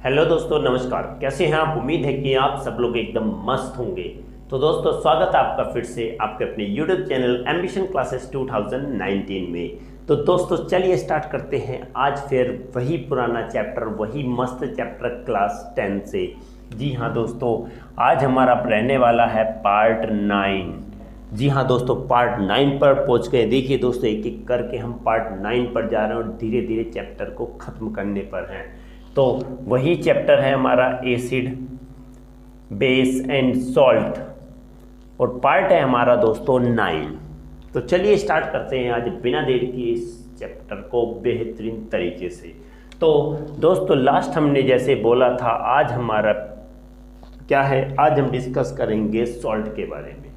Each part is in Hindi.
हेलो दोस्तों, नमस्कार। कैसे हैं आप? उम्मीद है कि आप सब लोग एकदम मस्त होंगे। तो दोस्तों, स्वागत है आपका फिर से आपके अपने YouTube चैनल एम्बिशन क्लासेस 2019 में। तो दोस्तों, चलिए स्टार्ट करते हैं आज फिर वही पुराना चैप्टर, वही मस्त चैप्टर क्लास 10 से। जी हाँ दोस्तों, आज हमारा रहने वाला है पार्ट 9। जी हाँ दोस्तों, पार्ट 9 पर पहुंच गए। देखिए दोस्तों, एक एक करके हम पार्ट 9 पर जा रहे हैं और धीरे धीरे चैप्टर को ख़त्म करने पर हैं। तो वही चैप्टर है हमारा एसिड, बेस एंड सॉल्ट, और पार्ट है हमारा दोस्तों 9। तो चलिए स्टार्ट करते हैं आज बिना देर की इस चैप्टर को बेहतरीन तरीके से। तो दोस्तों, लास्ट हमने जैसे बोला था, आज हमारा क्या है, आज हम डिस्कस करेंगे सॉल्ट के बारे में।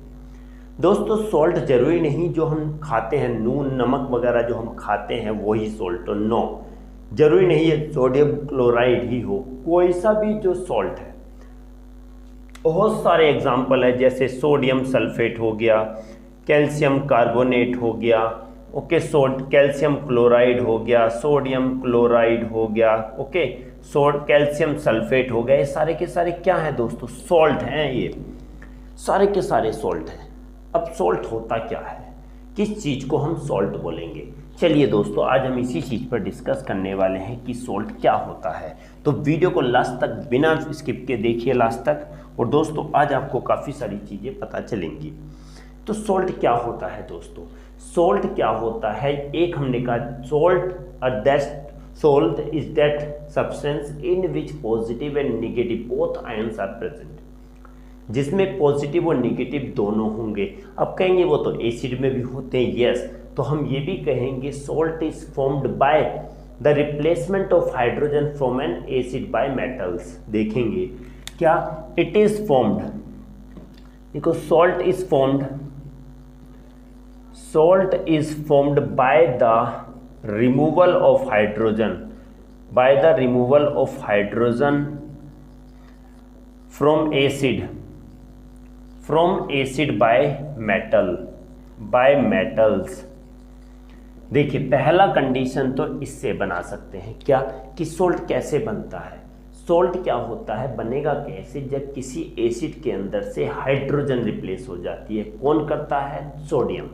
दोस्तों, सॉल्ट जरूरी नहीं जो हम खाते हैं, नून नमक वगैरह जो हम खाते हैं वही सॉल्ट, तो नो, जरूरी नहीं है सोडियम क्लोराइड ही हो, कोई सा भी जो सॉल्ट है। बहुत सारे एग्जाम्पल है, जैसे सोडियम सल्फेट हो गया, कैल्शियम कार्बोनेट हो गया, ओके, कैल्शियम क्लोराइड हो गया, सोडियम क्लोराइड हो गया, ओके, कैल्शियम सल्फेट हो गया। ये सारे के सारे क्या है दोस्तों? सॉल्ट हैं। ये सारे के सारे सॉल्ट हैं। अब सॉल्ट होता क्या है, किस चीज़ को हम सॉल्ट बोलेंगे? चलिए दोस्तों, आज हम इसी चीज़ पर डिस्कस करने वाले हैं कि सॉल्ट क्या होता है। तो वीडियो को लास्ट तक बिना स्किप के देखिए लास्ट तक, और दोस्तों आज आपको काफ़ी सारी चीज़ें पता चलेंगी। तो सॉल्ट क्या होता है दोस्तों? सॉल्ट क्या होता है? एक हमने कहा salt is that substance in which positive and negative both ions are present, जिसमें पॉजिटिव और नेगेटिव दोनों होंगे। अब कहेंगे वो तो एसिड में भी होते हैं, यस। तो हम ये भी कहेंगे salt is formed by the replacement of hydrogen from N acid by metals. देखेंगे क्या, it is formed, because salt is formed by the removal of hydrogen, from acid by metals. देखिए, पहला कंडीशन तो इससे बना सकते हैं क्या, कि सोल्ट कैसे बनता है। सोल्ट क्या होता है, बनेगा कैसे? जब किसी एसिड के अंदर से हाइड्रोजन रिप्लेस हो जाती है। कौन करता है? सोडियम।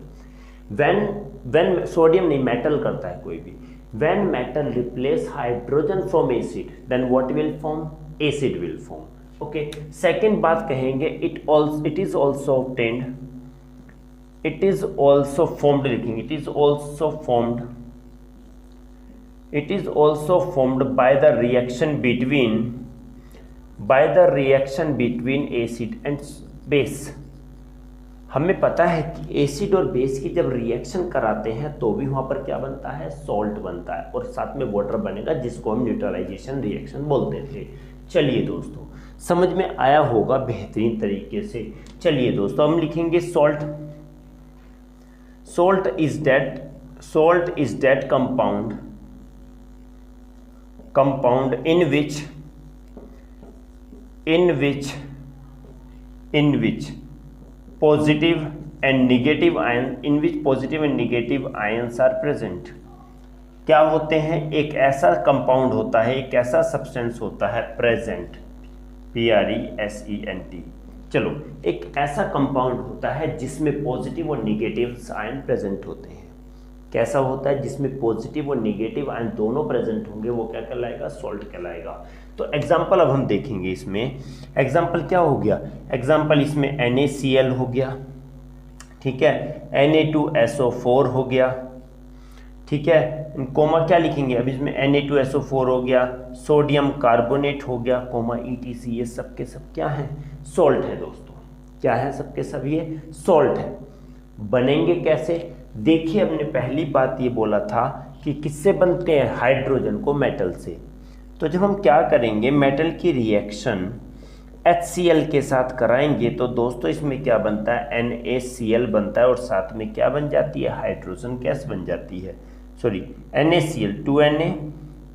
व्हेन सोडियम नहीं, मेटल करता है कोई भी। When metal replace hydrogen from acid, then what will form? Acid will form. Okay, second बात कहेंगे, इट इज ऑल्सो फॉर्म्ड लिखेंगे, it is also formed by the reaction between acid and base. हमें पता है कि एसिड और बेस की जब रिएक्शन कराते हैं तो भी वहां पर क्या बनता है? सॉल्ट बनता है, और साथ में वाटर बनेगा, जिसको हम न्यूट्रलाइजेशन रिएक्शन बोलते थे। चलिए दोस्तों, समझ में आया होगा बेहतरीन तरीके से। चलिए दोस्तों, हम लिखेंगे salt is that compound in which positive and negative ions are present। क्या होते हैं? एक ऐसा कंपाउंड होता है, एक ऐसा सब्सटेंस होता है प्रेजेंट, PRESENT। चलो, एक ऐसा कंपाउंड होता है जिसमें पॉजिटिव और निगेटिव आयन प्रेजेंट होते हैं। कैसा होता है? जिसमें पॉजिटिव और निगेटिव आयन दोनों प्रेजेंट होंगे, वो क्या कहलाएगा? सॉल्ट कहलाएगा। तो एग्जाम्पल अब हम देखेंगे इसमें। एग्जाम्पल क्या हो गया? एग्जाम्पल इसमें NaCl हो गया, ठीक है, Na2SO4 हो गया, ठीक है, कोमा क्या लिखेंगे? अब इसमें Na2SO4 हो गया, सोडियम कार्बोनेट हो गया, कोमा ETC। ये सब के सब क्या है? सॉल्ट है दोस्तों। क्या है? सबके सब ये सॉल्ट है। बनेंगे कैसे? देखिए, हमने पहली बात ये बोला था कि किससे बनते हैं? हाइड्रोजन को मेटल से। तो जब हम क्या करेंगे, मेटल की रिएक्शन HCl के साथ कराएंगे, तो दोस्तों इसमें क्या बनता है? NaCl बनता है, और साथ में क्या बन जाती है? हाइड्रोजन गैस बन जाती है। Sorry, NaCl, 2Na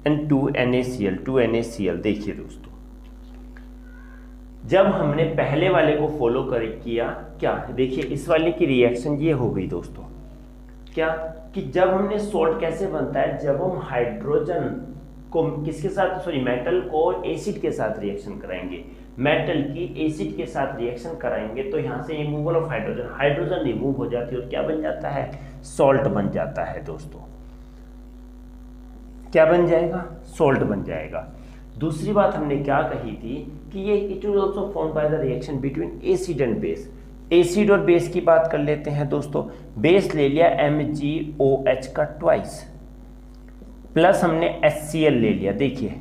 and 2NaCl। देखिए दोस्तों, जब हमने पहले वाले को फॉलो किया, क्या देखिए, इस वाले की रिएक्शन ये हो गई दोस्तों, क्या कि जब हमने सॉल्ट कैसे बनता है? जब हम हाइड्रोजन को किसके साथ, सॉरी मेटल को एसिड के साथ रिएक्शन कराएंगे, मेटल की एसिड के साथ रिएक्शन कराएंगे तो यहाँ से removal of hydrogen, hydrogen remove हो जाती है और क्या बन जाता है, सॉल्ट बन जाता है दोस्तों। क्या बन जाएगा, सॉल्ट बन जाएगा। दूसरी बात हमने क्या कही थी कि ये it will also form by the reaction between acid and base. Acid और बेस की बात कर लेते हैं दोस्तों। बेस ले लिया MgOH का ट्वाइस, प्लस हमने HCl ले लिया, देखिए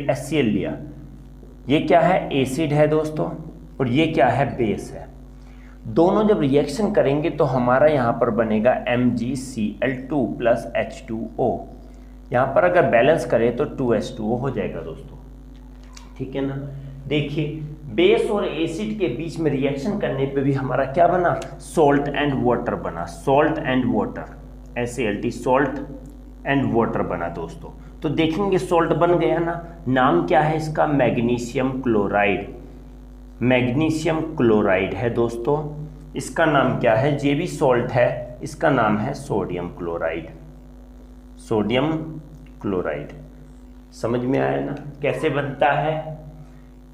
HCl लिया। ये क्या है, एसिड है दोस्तों और ये क्या है, बेस है। दोनों जब रिएक्शन करेंगे तो हमारा यहाँ पर बनेगा MgCl2 प्लस H2O। यहाँ पर अगर बैलेंस करें तो 2H2O हो जाएगा दोस्तों, ठीक है ना। देखिए बेस और एसिड के बीच में रिएक्शन करने पे भी हमारा क्या बना, सॉल्ट एंड वाटर बना, salt and water, SALT, salt and water बना दोस्तों। तो देखेंगे सॉल्ट बन गया ना। नाम क्या है इसका, मैग्नीशियम क्लोराइड, मैग्नीशियम क्लोराइड है दोस्तों। इसका नाम क्या है, ये भी सॉल्ट है, इसका नाम है सोडियम क्लोराइड, सोडियम क्लोराइड। समझ में आया ना कैसे बनता है,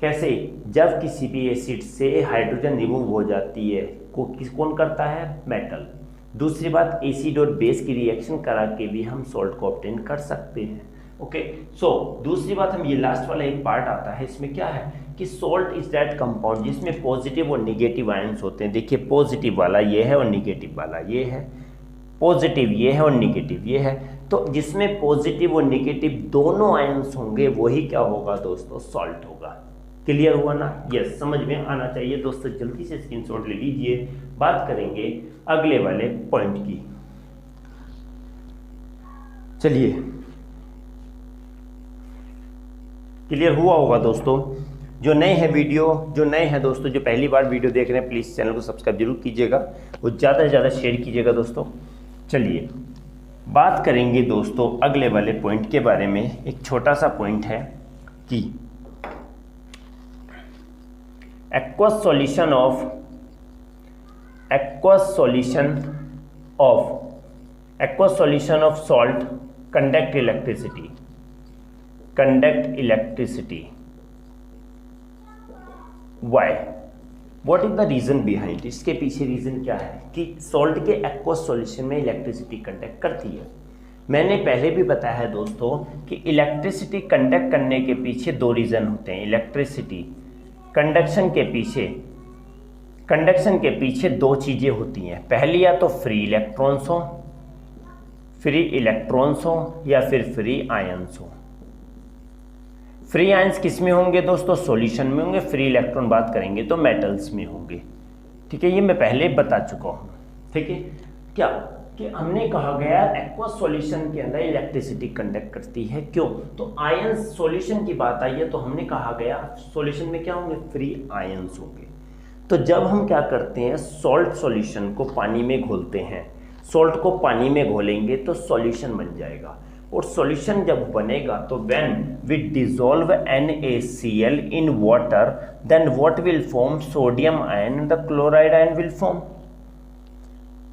कैसे, जब किसी भी एसिड से हाइड्रोजन रिमूव हो जाती है कौन करता है, मेटल। दूसरी बात, एसिड और बेस की रिएक्शन करा के भी हम सॉल्ट को ऑब्टेन कर सकते हैं। ओके, सो दूसरी बात, हम ये लास्ट वाला एक पार्ट आता है, इसमें क्या है कि सॉल्ट इज दैट कंपाउंड जिसमें पॉजिटिव और निगेटिव आयंस होते हैं। देखिए पॉजिटिव वाला ये है और निगेटिव वाला ये है, पॉजिटिव ये है और निगेटिव ये है। तो जिसमें पॉजिटिव और निगेटिव दोनों आयंस होंगे वही क्या होगा दोस्तों, सॉल्ट होगा। क्लियर हुआ ना, यस, समझ में आना चाहिए दोस्तों। जल्दी से स्क्रीनशॉट ले लीजिए। बात करेंगे अगले वाले पॉइंट की। चलिए, क्लियर हुआ होगा दोस्तों। जो नए हैं दोस्तों, जो पहली बार वीडियो देख रहे हैं, प्लीज़ चैनल को सब्सक्राइब जरूर कीजिएगा और ज़्यादा से ज़्यादा शेयर कीजिएगा दोस्तों। चलिए बात करेंगे दोस्तों अगले वाले पॉइंट के बारे में। एक छोटा सा पॉइंट है कि aqueous solution of salt conduct electricity. Why? What is the reason behind? इसके पीछे रीजन क्या है कि सॉल्ट के एक्वस सॉल्यूशन में इलेक्ट्रिसिटी कंडक्ट करती है। मैंने पहले भी बताया है दोस्तों कि इलेक्ट्रिसिटी कंडक्ट करने के पीछे दो रीजन होते हैं। इलेक्ट्रिसिटी कंडक्शन के पीछे दो चीजें होती हैं। पहली या तो फ्री इलेक्ट्रॉन्स हो या फिर फ्री आयंस हो। फ्री आयंस किस में होंगे दोस्तों, सॉल्यूशन में होंगे। फ्री इलेक्ट्रॉन बात करेंगे तो मेटल्स में होंगे, ठीक है। ये मैं पहले बता चुका हूँ, ठीक है। क्या कि हमने कहा गया एक्वस सॉल्यूशन के अंदर इलेक्ट्रिसिटी कंडक्ट करती है, क्यों, तो आयंस सॉल्यूशन की बात आई है तो हमने कहा गया सॉल्यूशन में क्या होंगे, फ्री आयंस होंगे। तो जब हम क्या करते हैं, सॉल्ट सॉल्यूशन को पानी में घोलते हैं, सॉल्ट को पानी में घोलेंगे तो सॉल्यूशन बन जाएगा। और सॉल्यूशन जब बनेगा तो when we dissolve NaCl in water then what will form, sodium ion, the chloride ion will form.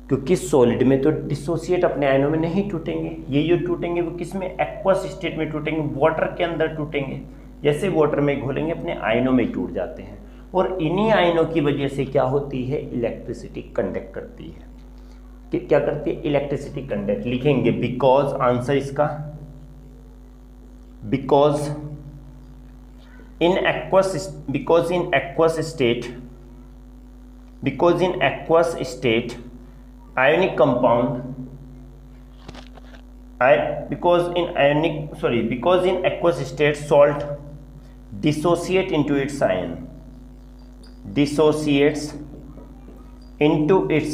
क्योंकि सॉलिड में तो डिसोसिएट अपने आयनों में नहीं टूटेंगे, ये जो टूटेंगे वो किस में, एक्वस स्टेट में टूटेंगे, वाटर के अंदर टूटेंगे। जैसे वाटर में घोलेंगे अपने आयनों में टूट जाते हैं और इन्हीं आयनों की वजह से क्या होती है, इलेक्ट्रिसिटी कंडक्ट करती है। कि क्या करती है, इलेक्ट्रिसिटी कंडक्ट। लिखेंगे बिकॉज, आंसर इसका because in aqueous state ionic compound because in aqueous state salt dissociates into its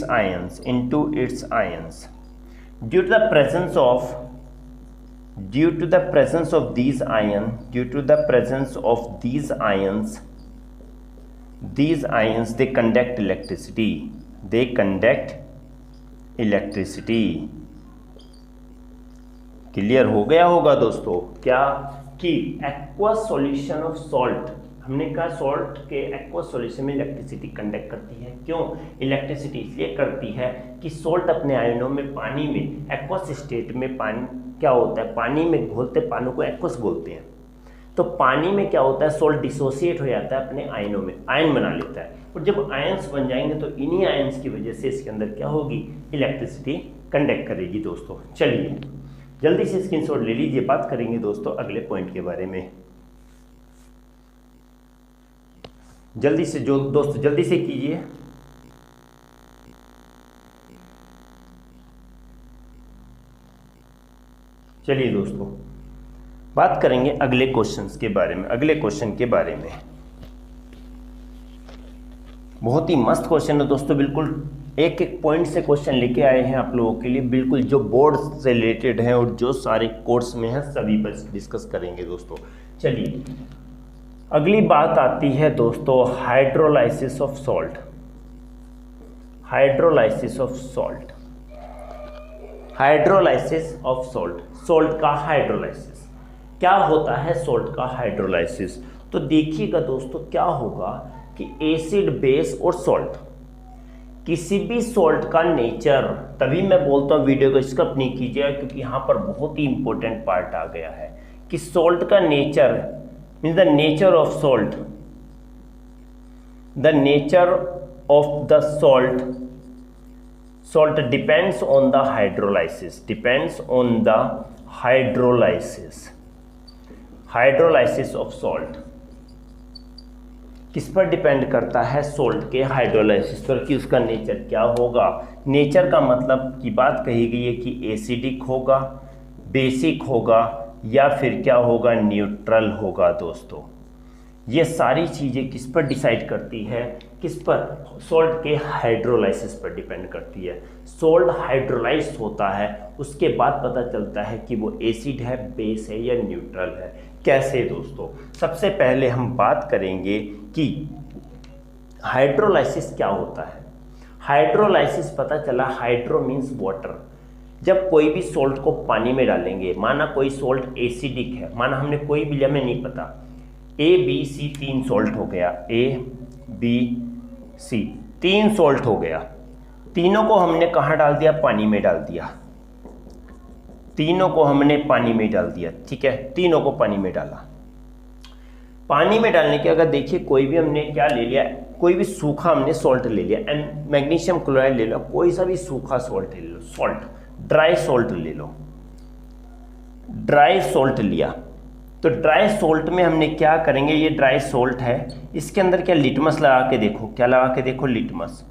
ions due to the presence of these ions they conduct electricity. Clear हो गया होगा दोस्तों क्या कि एक्वस सॉल्यूशन ऑफ सॉल्ट, हमने कहा सॉल्ट के एक्वस सॉल्यूशन में इलेक्ट्रिसिटी कंडक्ट करती है। क्यों इलेक्ट्रिसिटी इसलिए करती है कि सॉल्ट अपने आयनों में पानी में एक्वस स्टेट में पानी क्या होता है, पानी में घोलते पानी को एक्वस बोलते हैं। तो पानी में क्या होता है, सोल्ट डिसोसिएट हो जाता है अपने आयनों में, आयन बना लेता है, और जब आयन्स बन जाएंगे तो इन्हीं आयन्स की वजह से इसके अंदर क्या होगी, इलेक्ट्रिसिटी कंडक्ट करेगी दोस्तों। चलिए जल्दी से स्क्रीनशॉट ले लीजिए, बात करेंगे दोस्तों अगले पॉइंट के बारे में। जल्दी से जो दोस्तों जल्दी से कीजिए। चलिए दोस्तों बात करेंगे अगले क्वेश्चंस के बारे में, अगले क्वेश्चन के बारे में। बहुत ही मस्त क्वेश्चन है दोस्तों, बिल्कुल एक एक पॉइंट से क्वेश्चन लेके आए हैं आप लोगों के लिए, बिल्कुल जो बोर्ड से रिलेटेड है और जो सारे कोर्स में है सभी पर डिस्कस करेंगे दोस्तों। चलिए अगली बात आती है दोस्तों hydrolysis of salt. Hydrolysis of salt, hydrolysis of salt, salt का हाइड्रोलाइसिस क्या होता है, सॉल्ट का हाइड्रोलाइसिस। तो देखिएगा दोस्तों क्या होगा कि एसिड, बेस और सॉल्ट, किसी भी सॉल्ट का नेचर, तभी मैं बोलता हूँ वीडियो को स्किप नहीं कीजिएगा क्योंकि यहाँ पर बहुत ही इंपॉर्टेंट पार्ट आ गया है कि सॉल्ट का nature means the nature of salt, the nature of the salt, salt depends on the hydrolysis, depends on the hydrolysis, hydrolysis of salt किस पर डिपेंड करता है, सोल्ट के हाइड्रोलाइसिस पर, कि उसका नेचर क्या होगा। नेचर का मतलब की बात कही गई है कि एसिडिक होगा, बेसिक होगा या फिर क्या होगा, न्यूट्रल होगा दोस्तों। ये सारी चीज़ें किस पर डिसाइड करती है, किस पर, सॉल्ट के हाइड्रोलाइसिस पर डिपेंड करती है। सॉल्ट हाइड्रोलाइज होता है उसके बाद पता चलता है कि वो एसिड है, बेस है या न्यूट्रल है। कैसे दोस्तों, सबसे पहले हम बात करेंगे कि हाइड्रोलाइसिस क्या होता है। हाइड्रोलाइसिस पता चला, हाइड्रो मीन्स वाटर। जब कोई भी सॉल्ट को पानी में डालेंगे, माना कोई सॉल्ट एसिडिक है, माना हमने कोई भी, हमें नहीं पता, ए बी सी 3 सॉल्ट हो गया, ए बी सी 3 सॉल्ट हो गया, तीनों को हमने कहाँ डाल दिया, पानी में डाल दिया, तीनों को हमने पानी में डाल दिया, ठीक है, तीनों को पानी में डाला। पानी में डालने के अगर देखिए कोई भी हमने क्या ले लिया, कोई भी सूखा हमने सॉल्ट ले लिया, एंड मैग्नीशियम क्लोराइड ले लो, कोई सा भी सूखा सॉल्ट ले लो, सॉल्ट, ड्राई सॉल्ट ले लो, ड्राई सॉल्ट लिया, तो ड्राई सॉल्ट में हमने क्या करेंगे, ये ड्राई सॉल्ट है, इसके अंदर क्या लिटमस लगा के देखो, क्या लगा के देखो, लिटमस,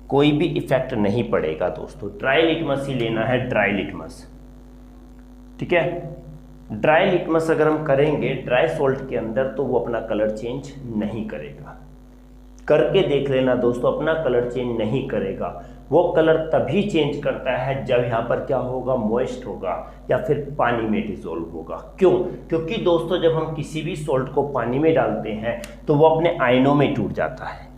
कोई भी इफेक्ट नहीं पड़ेगा दोस्तों। ड्राई लिटमस ही लेना है, ड्राई लिटमस, ठीक है। ड्राई लिटमस अगर हम करेंगे ड्राई सॉल्ट के अंदर तो वो अपना कलर चेंज नहीं करेगा, करके देख लेना दोस्तों, अपना कलर चेंज नहीं करेगा। वो कलर तभी चेंज करता है जब यहाँ पर क्या होगा, मॉइस्ट होगा या फिर पानी में डिसॉल्व होगा। क्यों? क्योंकि दोस्तों जब हम किसी भी सॉल्ट को पानी में डालते हैं तो वो अपने आयनों में टूट जाता है।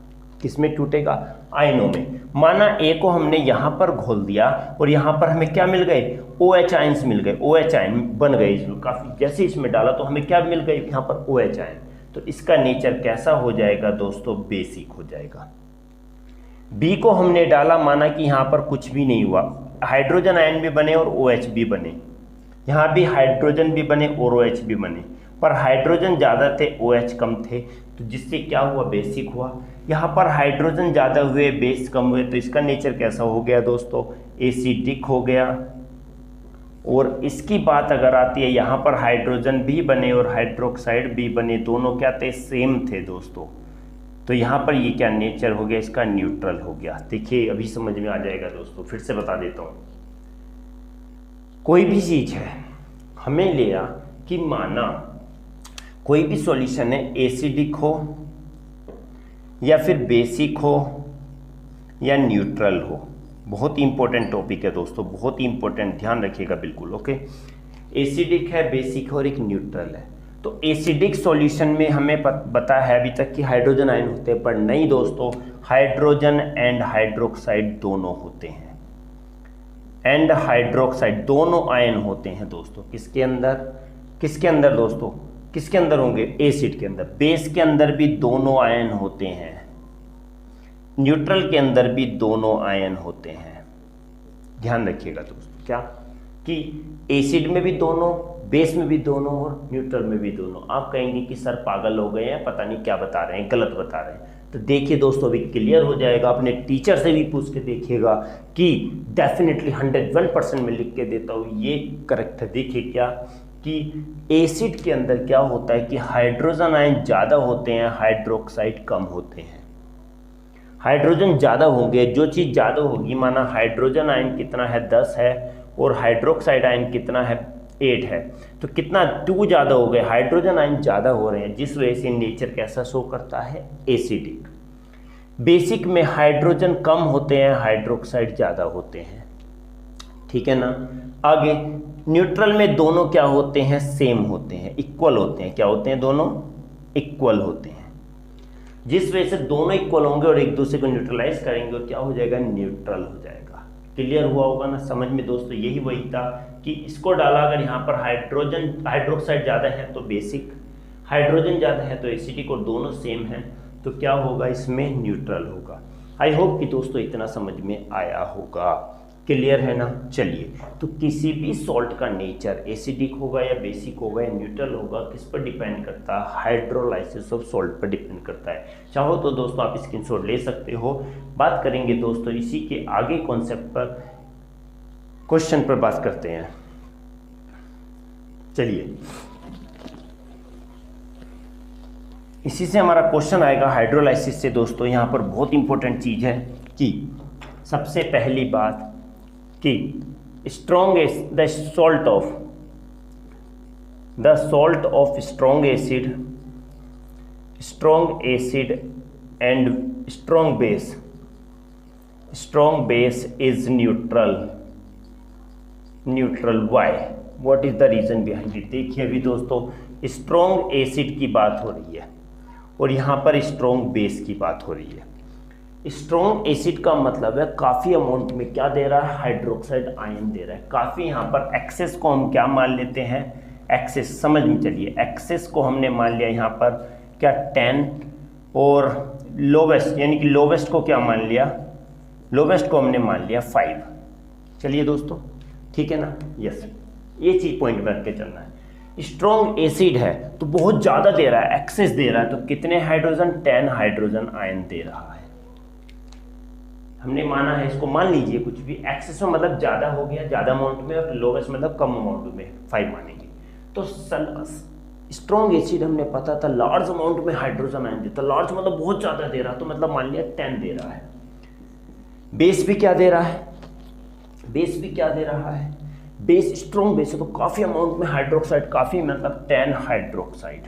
किस में टूटेगा? आयनों में। माना ए को हमने यहाँ पर घोल दिया और यहाँ पर हमें क्या मिल गए, OH आयन्स मिल गए, OH आयन बन गए इसमें, काफ़ी जैसे इसमें डाला तो हमें क्या मिल गए, यहाँ पर OH आयन। तो इसका नेचर कैसा हो जाएगा दोस्तों, बेसिक हो जाएगा। बी को हमने डाला, माना कि यहाँ पर कुछ भी नहीं हुआ, हाइड्रोजन आयन भी बने और OH भी बने, यहाँ भी हाइड्रोजन भी बने और OH भी बने, पर हाइड्रोजन ज़्यादा थे OH कम थे, तो जिससे क्या हुआ, बेसिक हुआ। यहाँ पर हाइड्रोजन ज़्यादा हुए बेस कम हुए, तो इसका नेचर कैसा हो गया दोस्तों, एसिडिक हो गया। और इसकी बात अगर आती है, यहाँ पर हाइड्रोजन भी बने और हाइड्रोक्साइड भी बने, दोनों क्या थे, सेम थे दोस्तों। तो यहाँ पर ये क्या नेचर हो गया, इसका न्यूट्रल हो गया। देखिए अभी समझ में आ जाएगा दोस्तों, फिर से बता देता हूँ। कोई भी चीज़ है, हमें लिया कि माना कोई भी सॉल्यूशन है, एसिडिक हो या फिर बेसिक हो या न्यूट्रल हो। बहुत इंपॉर्टेंट टॉपिक है दोस्तों, बहुत ही इंपॉर्टेंट, ध्यान रखिएगा बिल्कुल, ओके। एसिडिक है, बेसिक है और एक न्यूट्रल है। तो एसिडिक सॉल्यूशन में हमें पता है अभी तक कि हाइड्रोजन आयन होते हैं, पर नहीं दोस्तों, हाइड्रोजन एंड हाइड्रोक्साइड दोनों होते हैं, एंड हाइड्रोक्साइड दोनों आयन होते हैं दोस्तों। किसके अंदर, किसके अंदर दोस्तों, किसके अंदर होंगे, एसिड के अंदर। बेस के अंदर भी दोनों आयन होते हैं, न्यूट्रल के अंदर भी दोनों आयन होते हैं। ध्यान रखिएगा दोस्तों, क्या कि एसिड में भी दोनों, बेस में भी दोनों और न्यूट्रल में भी दोनों। आप कहेंगे कि सर पागल हो गए हैं, पता नहीं क्या बता रहे हैं, गलत बता रहे हैं। तो देखिए दोस्तों, अभी क्लियर हो जाएगा। अपने टीचर से भी पूछ के देखिएगा कि डेफिनेटली 101% में लिख के देता हूँ, ये करेक्ट है। देखिए क्या कि एसिड के अंदर क्या होता है कि हाइड्रोजन आयन ज़्यादा होते हैं, हाइड्रोक्साइड कम होते हैं। हाइड्रोजन ज़्यादा होंगे, जो चीज़ ज़्यादा होगी, माना हाइड्रोजन आयन कितना है 10 है और हाइड्रोक्साइड आयन कितना है 8 है, तो कितना 2 ज़्यादा हो गए, हाइड्रोजन आयन ज़्यादा हो रहे हैं, जिस वजह से नेचर कैसा शो करता है, एसिडिक। बेसिक में हाइड्रोजन कम होते हैं, हाइड्रोक्साइड ज़्यादा होते हैं, ठीक है ना। आगे न्यूट्रल में दोनों क्या होते हैं, सेम होते हैं, इक्वल होते हैं। क्या होते हैं, दोनों इक्वल होते हैं, जिस वजह से दोनों इक्वल होंगे और एक दूसरे को न्यूट्रलाइज करेंगे और क्या हो जाएगा, न्यूट्रल हो जाएगा। क्लियर हुआ होगा ना समझ में दोस्तों। यही वही था कि इसको डाला, अगर यहाँ पर हाइड्रोक्साइड ज़्यादा है तो बेसिक, हाइड्रोजन ज़्यादा है तो एसिडिक, और दोनों सेम है तो क्या होगा, इसमें न्यूट्रल होगा। आई होप कि दोस्तों इतना समझ में आया होगा। क्लियर है ना। चलिए, तो किसी भी सॉल्ट का नेचर एसिडिक होगा या बेसिक होगा या न्यूट्रल होगा, किस पर डिपेंड करता है, हाइड्रोलाइसिस ऑफ सॉल्ट पर डिपेंड करता है। चाहो तो दोस्तों आप स्क्रीनशॉट ले सकते हो। बात करेंगे दोस्तों इसी के आगे कॉन्सेप्ट पर, क्वेश्चन पर बात करते हैं। चलिए, इसी से हमारा क्वेश्चन आएगा हाइड्रोलाइसिस से। दोस्तों यहाँ पर बहुत इंपॉर्टेंट चीज़ है कि सबसे पहली बात कि strong the salt of strong acid and strong base is neutral. Why, what is the reason behind it. देखिए अभी दोस्तों स्ट्रॉन्ग एसिड की बात हो रही है और यहाँ पर स्ट्रॉन्ग बेस की बात हो रही है। स्ट्रॉन्ग एसिड का मतलब है काफ़ी अमाउंट में क्या दे रहा है, हाइड्रोक्साइड आयन दे रहा है काफ़ी। यहाँ पर एक्सेस को हम क्या मान लेते हैं, एक्सेस, समझ में चलिए, एक्सेस को हमने मान लिया यहाँ पर क्या 10, और लोवेस्ट यानी कि लोवेस्ट को क्या मान लिया, लोवेस्ट को हमने मान लिया 5। चलिए दोस्तों, ठीक है ना। यस, ये चीज़ पॉइंट में रख के चलना है। स्ट्रॉन्ग एसिड है तो बहुत ज़्यादा दे रहा है, एक्सेस दे रहा है, तो कितने हाइड्रोजन, 10 हाइड्रोजन आयन दे रहा है। हमने माना है, इसको मान लीजिए कुछ भी, एक्सेस में मतलब ज़्यादा हो गया, ज़्यादा अमाउंट में, और लोवेस्ट मतलब कम अमाउंट में 5 मानेंगे। तो स्ट्रॉन्ग एसिड हमने पता था लार्ज अमाउंट में हाइड्रोजन आयन देता, लार्ज मतलब बहुत ज़्यादा दे रहा, तो मतलब मान लिया 10 दे रहा है। बेस भी क्या दे रहा है, बेस भी क्या दे रहा है, बेस स्ट्रॉन्ग बेस है तो काफ़ी अमाउंट में हाइड्रोक्साइड, काफ़ी मतलब 10 हाइड्रोक्साइड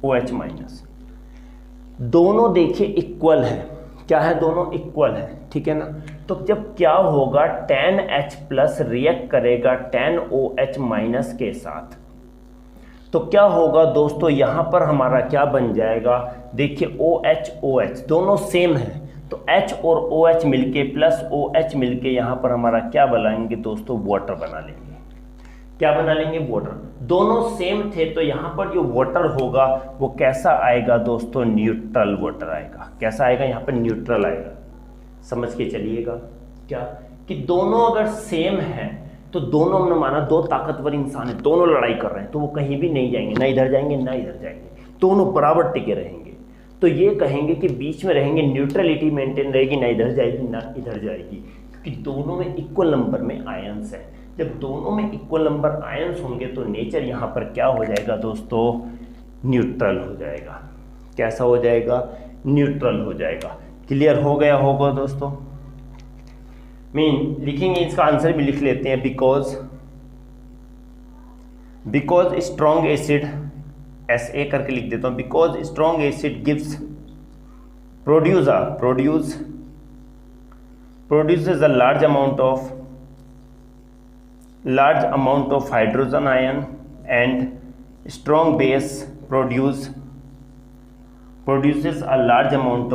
OH माइनस। दोनों देखिए इक्वल है, क्या है, दोनों इक्वल है, ठीक है ना। तो जब क्या होगा, 10H प्लस रिएक्ट करेगा 10OH माइनस के साथ, तो क्या होगा दोस्तों, यहाँ पर हमारा क्या बन जाएगा, देखिए OH दोनों सेम है, तो H और OH मिलके प्लस OH मिलके यहाँ पर हमारा क्या बनाएंगे दोस्तों, वाटर बना लेंगे। क्या बना लेंगे, वाटर। दोनों सेम थे तो यहाँ पर जो वाटर होगा वो कैसा आएगा दोस्तों, न्यूट्रल वाटर आएगा। कैसा आएगा, यहाँ पर न्यूट्रल आएगा। समझ के चलिएगा क्या कि दोनों अगर सेम है तो दोनों, हमने माना दो ताकतवर इंसान है, दोनों लड़ाई कर रहे हैं, तो वो कहीं भी नहीं जाएंगे, ना इधर जाएंगे ना इधर जाएंगे, दोनों बराबर टिके रहेंगे। तो ये कहेंगे कि बीच में रहेंगे, न्यूट्रलिटी मेंटेन रहेगी, ना इधर जाएगी ना इधर जाएगी, क्योंकि दोनों में इक्वल नंबर में आयंस है। जब दोनों में इक्वल नंबर आयंस होंगे तो नेचर यहाँ पर क्या हो जाएगा दोस्तों, न्यूट्रल हो जाएगा। कैसा हो जाएगा, न्यूट्रल हो जाएगा। क्लियर हो गया होगा दोस्तों। लिखेंगे, इसका आंसर भी लिख लेते हैं, बिकॉज स्ट्रॉन्ग एसिड, SA करके लिख देता हूँ, because strong acid gives produces a large amount of hydrogen ion, and strong base produces a large amount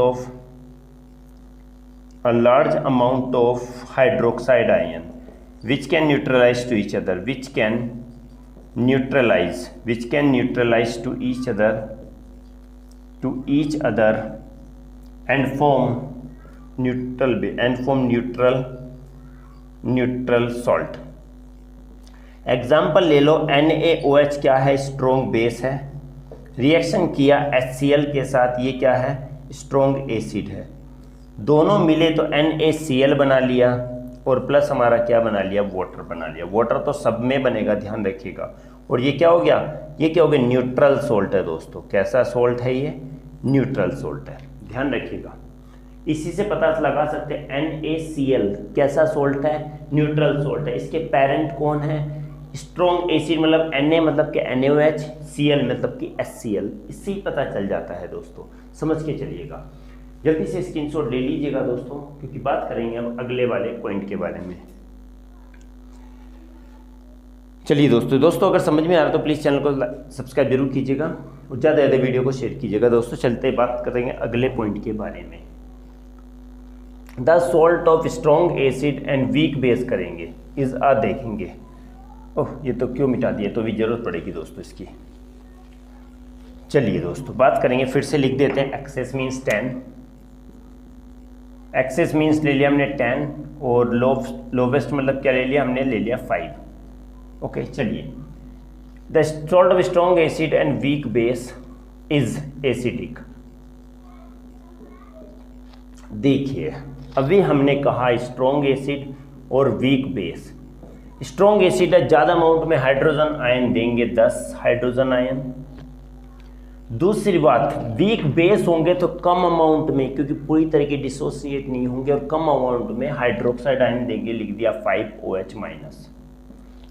of hydroxide ion, which can neutralize to each other, which can neutralize to each other and form neutral salt. Example ले लो, NaOH क्या है, स्ट्रॉन्ग बेस है, रिएक्शन किया HCl के साथ, ये क्या है, स्ट्रॉन्ग एसिड है। दोनों मिले तो NaCl बना लिया और प्लस हमारा क्या बना लिया, वाटर बना लिया। वाटर तो सब में बनेगा, ध्यान रखिएगा। और ये क्या हो गया, ये क्या हो गया, न्यूट्रल सोल्ट है दोस्तों। कैसा सोल्ट है ये, न्यूट्रल सोल्ट है, ध्यान रखिएगा। इसी से पता लगा सकते हैं NaCl कैसा सोल्ट है, न्यूट्रल सोल्ट है। इसके पेरेंट कौन है, स्ट्रॉन्ग एसिड, मतलब Na मतलब कि NaOH, Cl मतलब कि HCl। इससे ही पता चल जाता है दोस्तों, समझ के चलिएगा। जल्दी से स्क्रीनशॉट ले लीजिएगा दोस्तों, क्योंकि बात करेंगे हम अगले वाले पॉइंट के बारे में। चलिए दोस्तों अगर समझ में आ रहा तो प्लीज़ चैनल को सब्सक्राइब जरूर कीजिएगा और ज़्यादा से ज़्यादा वीडियो को शेयर कीजिएगा दोस्तों। चलते बात करेंगे अगले पॉइंट के बारे में। The salt of strong acid and weak base करेंगे, इज आ देखेंगे। ओह ये तो क्यों मिटा दिया, तो भी जरूरत पड़ेगी दोस्तों इसकी। चलिए दोस्तों बात करेंगे, फिर से लिख देते हैं। एक्सेस मीन्स 10, एक्सेस मीन्स ले लिया हमने 10 और लोवेस्ट मतलब क्या ले लिया हमने, ले लिया 5। ओके चलिए, the salt of strong acid and weak base is acidic. देखिए अभी हमने कहा स्ट्रॉन्ग एसिड और वीक बेस। स्ट्रॉन्ग एसिड है, ज़्यादा अमाउंट में हाइड्रोजन आयन देंगे, 10 हाइड्रोजन आयन। दूसरी बात, वीक बेस होंगे तो कम अमाउंट में, क्योंकि पूरी तरीके डिसोसिएट नहीं होंगे, और कम अमाउंट में हाइड्रोक्साइड आयन देंगे, लिख दिया 5OH-।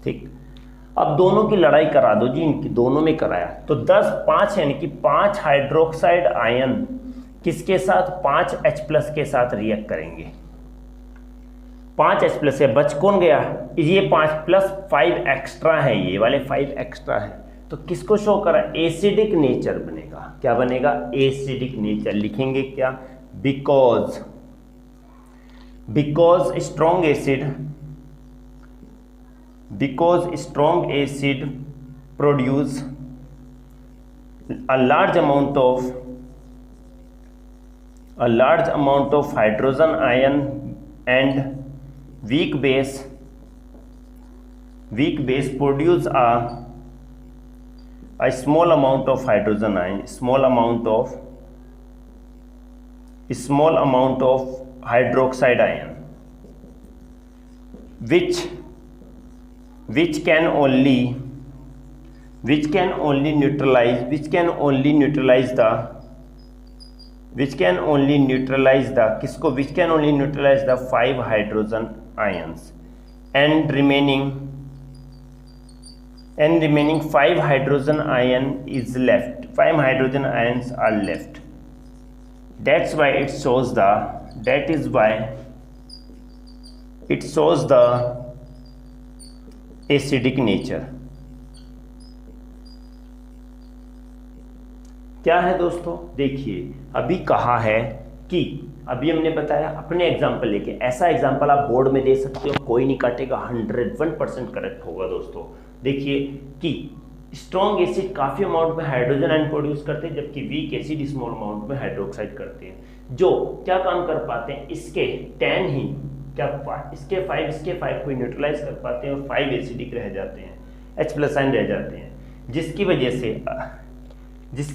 ठीक, अब दोनों की लड़ाई करा दो जी, इनकी दोनों में कराया तो 10 5 यानी कि 5 हाइड्रोक्साइड आयन किसके साथ, 5H+ के साथ रिएक्ट करेंगे। 5H+ से बच कौन गया, ये 5 + 5 एक्स्ट्रा है, ये वाले 5 एक्स्ट्रा है, तो किसको शो करा, एसिडिक नेचर बनेगा। क्या बनेगा, एसिडिक नेचर। लिखेंगे क्या, because strong acid produce a large amount of hydrogen ion and weak base produce a small amount of hydrogen ion, small amount of hydroxide ion, which can only neutralize the 5 hydrogen ions and remaining 5 hydrogen ion is left. 5 hydrogen ions are left. That is why it shows the acidic nature. क्या है दोस्तों, देखिए अभी कहा है कि अभी हमने बताया, अपने एग्जाम्पल लेके, ऐसा एग्जाम्पल आप बोर्ड में दे सकते हो, कोई नहीं काटेगा, 101% करेक्ट होगा दोस्तों। देखिए कि स्ट्रॉन्ग एसिड काफ़ी अमाउंट में हाइड्रोजन आयन प्रोड्यूस करते हैं, जबकि वीक एसिड स्मॉल अमाउंट में हाइड्रोक्साइड करते हैं। जो क्या काम कर पाते हैं, इसके 10 ही क्या, इसके 5 को न्यूट्रलाइज कर पाते हैं और 5 एसिडिक रह जाते हैं, H+ आयन रह जाते हैं, जिसकी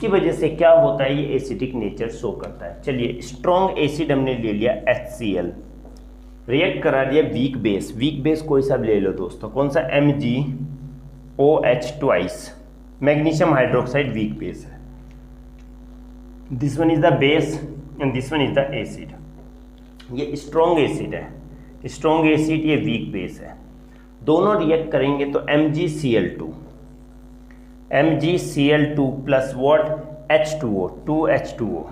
वजह से क्या होता है, ये एसिडिक नेचर शो करता है। चलिए स्ट्रॉन्ग एसिड हमने ले लिया HCl, रिएक्ट करा दिया वीक बेस कोई सा ले लो दोस्तों, कौन सा, MgOH magnesium hydroxide weak base है। This one is the base and this one is the acid. ये स्ट्रॉन्ग एसिड है, स्ट्रॉन्ग एसिड, ये वीक बेस है। दोनों रिएक्ट करेंगे तो MgCl2 plus what, H2O, 2H2O,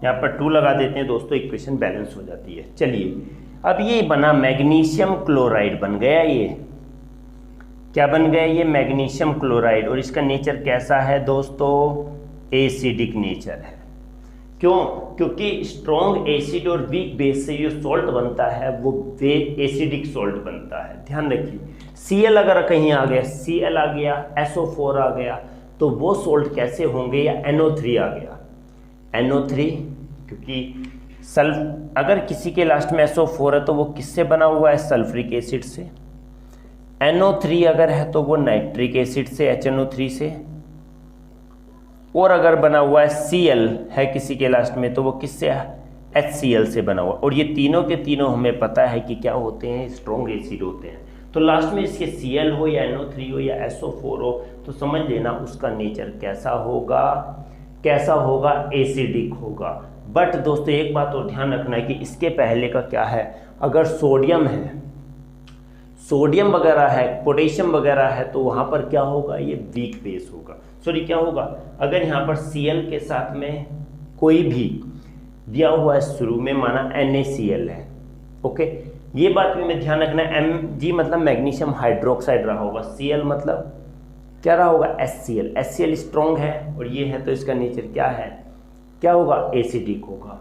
यहाँ पर 2 लगा देते हैं दोस्तों, इक्वेशन बैलेंस हो जाती है। चलिए अब ये बना मैग्नीशियम क्लोराइड बन गया, ये क्या बन गया, ये मैग्नीशियम क्लोराइड, और इसका नेचर कैसा है दोस्तों, एसिडिक नेचर है। क्यों, क्योंकि स्ट्रॉन्ग एसिड और वीक बेस से जो सॉल्ट बनता है वो एसिडिक सॉल्ट बनता है, ध्यान रखिए। Cl अगर कहीं आ गया, Cl आ गया, SO4 आ गया, तो वो सॉल्ट कैसे होंगे, या NO3 आ गया, NO3, क्योंकि अगर किसी के लास्ट में SO4 है तो वो किससे बना हुआ है, सल्फ्रिक एसिड से। NO3 अगर है तो वो नाइट्रिक एसिड से, HNO3 से, और अगर बना हुआ है Cl है किसी के लास्ट में तो वो किससे है, HCl से बना हुआ। और ये तीनों के तीनों हमें पता है कि क्या होते हैं, स्ट्रॉन्ग एसिड होते हैं। तो लास्ट में इसके Cl हो या NO3 हो या SO4 हो तो समझ लेना उसका नेचर कैसा होगा, एसिडिक होगा। बट दोस्तों एक बात और ध्यान रखना है कि इसके पहले का क्या है, अगर सोडियम है, सोडियम वगैरह है, पोटेशियम वगैरह है तो वहाँ पर क्या होगा, ये वीक बेस होगा। सॉरी क्या होगा, अगर यहाँ पर Cl के साथ में कोई भी दिया हुआ है शुरू में, माना NaCl है, ओके, ये बात भी में ध्यान रखना है। Mg मतलब मैग्नीशियम हाइड्रोक्साइड रहा होगा, Cl मतलब क्या रहा होगा, HCl। HCl स्ट्रॉन्ग है और ये है तो इसका नेचर क्या होगा, एसिडिक होगा।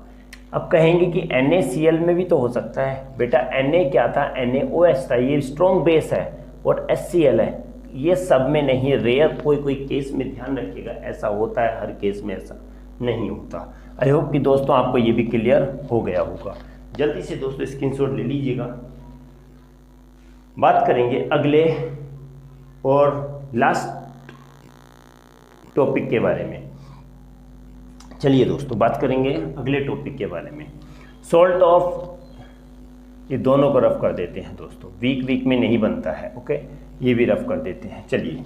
अब कहेंगे कि NaCl में भी तो हो सकता है, बेटा Na क्या था, NaOH था, ये स्ट्रॉन्ग बेस है, और HCl है, ये सब में नहीं, रेयर कोई केस में ध्यान रखिएगा ऐसा होता है, हर केस में ऐसा नहीं होता। आई होप कि दोस्तों आपको ये भी क्लियर हो गया होगा। जल्दी से दोस्तों स्क्रीनशॉट ले लीजिएगा। बात करेंगे अगले और लास्ट टॉपिक के बारे में। चलिए दोस्तों बात करेंगे अगले टॉपिक के बारे में, सॉल्ट ऑफ, ये दोनों को रफ कर देते हैं दोस्तों, वीक में नहीं बनता है, ओके, ये भी रफ कर देते हैं। चलिए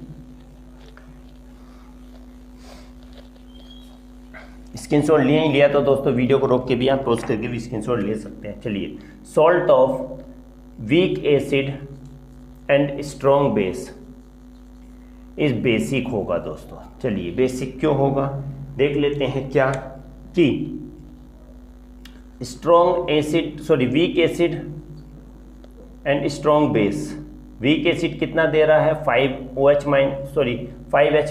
स्क्रीनशॉट लिया तो दोस्तों वीडियो को रोक के भी आप पॉज करके भी स्क्रीनशॉट ले सकते हैं। चलिए, salt of weak acid and strong base इस बेसिक होगा दोस्तों। चलिए बेसिक क्यों होगा देख लेते हैं। क्या कि weak acid and strong base, weak acid कितना दे रहा है 5H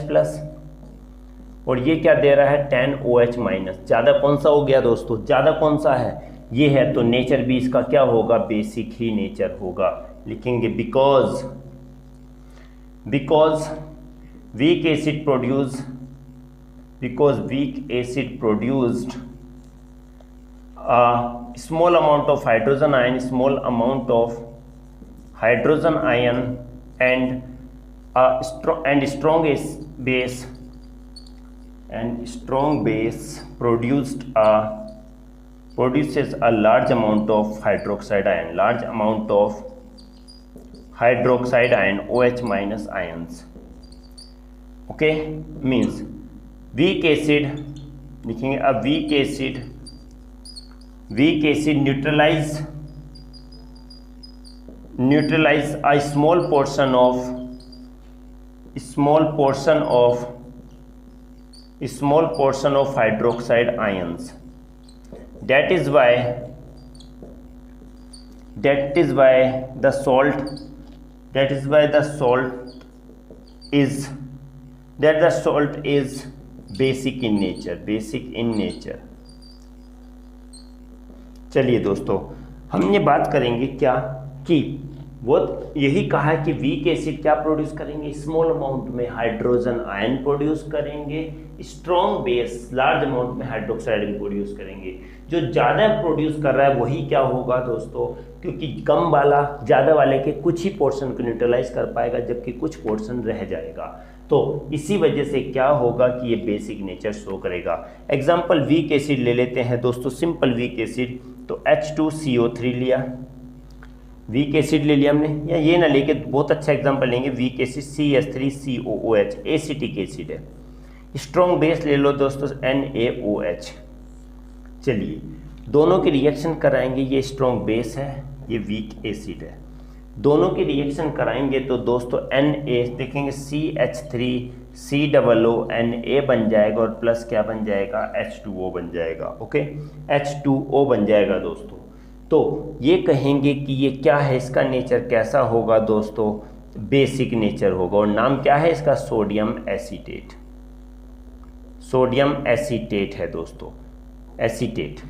प्लस, और ये क्या दे रहा है 10OH माइनस। ज़्यादा कौन सा हो गया दोस्तों, ज़्यादा कौन सा है, ये है, तो नेचर भी इसका क्या होगा, बेसिक ही नेचर होगा। लिखेंगे because weak acid produced small amount of hydrogen ion and strong base produces a large amount of hydroxide ion, OH minus ions. Okay, means weak acid, लिखेंगे a weak acid neutralize a small portion of hydroxide ions. That is why the salt is basic in nature. चलिए दोस्तों हम ये बात करेंगे क्या कि वो यही कहा है कि वीक एसिड क्या प्रोड्यूस करेंगे, स्मॉल अमाउंट में हाइड्रोजन आयन प्रोड्यूस करेंगे, स्ट्रॉन्ग बेस लार्ज अमाउंट में हाइड्रोक्साइड आयन प्रोड्यूस करेंगे। जो ज़्यादा प्रोड्यूस कर रहा है वही क्या होगा दोस्तों, क्योंकि कम वाला ज़्यादा वाले के कुछ ही पोर्शन को न्यूट्रलाइज कर पाएगा जबकि कुछ पोर्शन रह जाएगा। तो इसी वजह से क्या होगा कि ये बेसिक नेचर शो करेगा। एग्जाम्पल वीक एसिड ले लेते हैं दोस्तों, सिंपल वीक एसिड, तो H2CO3 लिया, वीक एसिड ले लिया हमने, या ये ना लेके बहुत अच्छा एग्जांपल लेंगे, weak acid CH3COOH acetic acid है। स्ट्रॉन्ग बेस ले लो दोस्तों NaOH। चलिए दोनों की रिएक्शन कराएंगे, ये स्ट्रॉन्ग बेस है, ये वीक एसिड है, दोनों की रिएक्शन कराएंगे तो दोस्तों Na देखेंगे CH3COONA बन जाएगा और प्लस क्या बन जाएगा H2O बन जाएगा। ओके, H2O बन जाएगा दोस्तों। तो ये कहेंगे कि ये क्या है, इसका नेचर कैसा होगा दोस्तों, बेसिक नेचर होगा, और नाम क्या है इसका, सोडियम एसीटेट है दोस्तों, एसीटेट।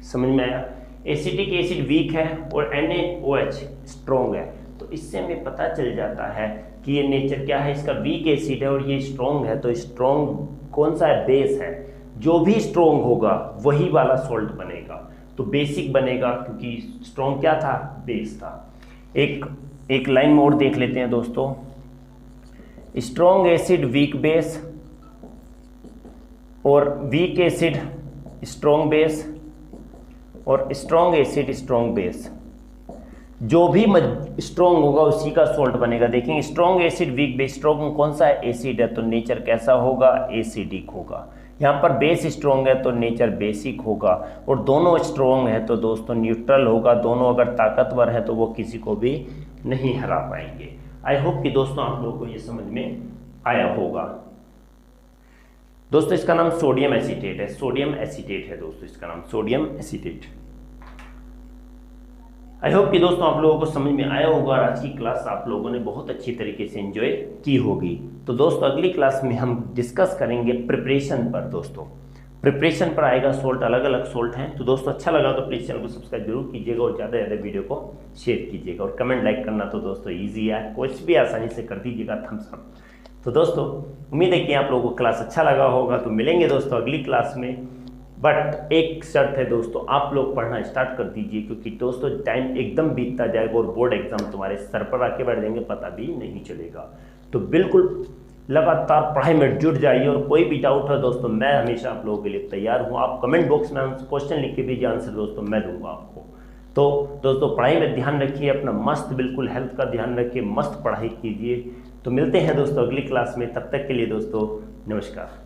समझ में आया। एसिटिक एसिड वीक है और NaOH स्ट्रॉन्ग है, तो इससे हमें पता चल जाता है कि ये नेचर क्या है इसका, वीक एसिड है और ये स्ट्रॉन्ग है। तो स्ट्रॉन्ग कौन सा है, बेस है, जो भी स्ट्रॉन्ग होगा वही वाला सॉल्ट बनेगा, तो बेसिक बनेगा, क्योंकि स्ट्रॉन्ग क्या था, बेस था। एक एक लाइन मोड देख लेते हैं दोस्तों। स्ट्रॉन्ग एसिड वीक बेस और वीक एसिड स्ट्रॉन्ग बेस और स्ट्रॉन्ग एसिड स्ट्रॉन्ग बेस, जो भी स्ट्रॉन्ग होगा उसी का सोल्ट बनेगा। देखेंगे strong acid weak base, strong कौन सा है, एसिड है तो नेचर कैसा होगा, एसिडिक होगा। यहाँ पर बेस स्ट्रॉन्ग है तो नेचर बेसिक होगा, और दोनों स्ट्रॉन्ग है तो दोस्तों न्यूट्रल होगा। दोनों अगर ताकतवर है तो वो किसी को भी नहीं हरा पाएंगे। आई होप कि दोस्तों आप लोगों को ये समझ में आया होगा। दोस्तों इसका नाम सोडियम एसीटेट है, सोडियम एसीटेट है दोस्तों, इसका नाम सोडियम एसीटेट। आई होप कि दोस्तों आप लोगों को समझ में आया होगा और आज की क्लास आप लोगों ने बहुत अच्छी तरीके से एंजॉय की होगी। तो दोस्तों अगली क्लास में हम डिस्कस करेंगे प्रिपरेशन पर। दोस्तों प्रिपरेशन पर आएगा, सोल्ट अलग अलग सोल्ट हैं। तो दोस्तों अच्छा लगा तो प्लीज़ चैनल को सब्सक्राइब जरूर कीजिएगा और ज़्यादा से ज़्यादा वीडियो को शेयर कीजिएगा, और कमेंट लाइक करना तो दोस्तों ईजी है, कुछ भी आसानी से कर दीजिएगा, थम्स अप। तो दोस्तों उम्मीद है कि आप लोगों को क्लास अच्छा लगा होगा। तो मिलेंगे दोस्तों अगली क्लास में, बट एक शर्त है दोस्तों, आप लोग पढ़ना स्टार्ट कर दीजिए, क्योंकि दोस्तों टाइम एकदम बीतता जाएगा और बोर्ड एग्जाम तुम्हारे सर पर आके बैठ जाएंगे, पता भी नहीं चलेगा। तो बिल्कुल लगातार पढ़ाई में जुट जाइए, और कोई भी डाउट है दोस्तों मैं हमेशा आप लोगों के लिए तैयार हूँ। आप कमेंट बॉक्स में क्वेश्चन लिख के दीजिए, आंसर दोस्तों मैं दूंगा आपको। तो दोस्तों पढ़ाई में ध्यान रखिए अपना, मस्त बिल्कुल हेल्थ का ध्यान रखिए, मस्त पढ़ाई कीजिए। तो मिलते हैं दोस्तों अगली क्लास में, तब तक के लिए दोस्तों नमस्कार।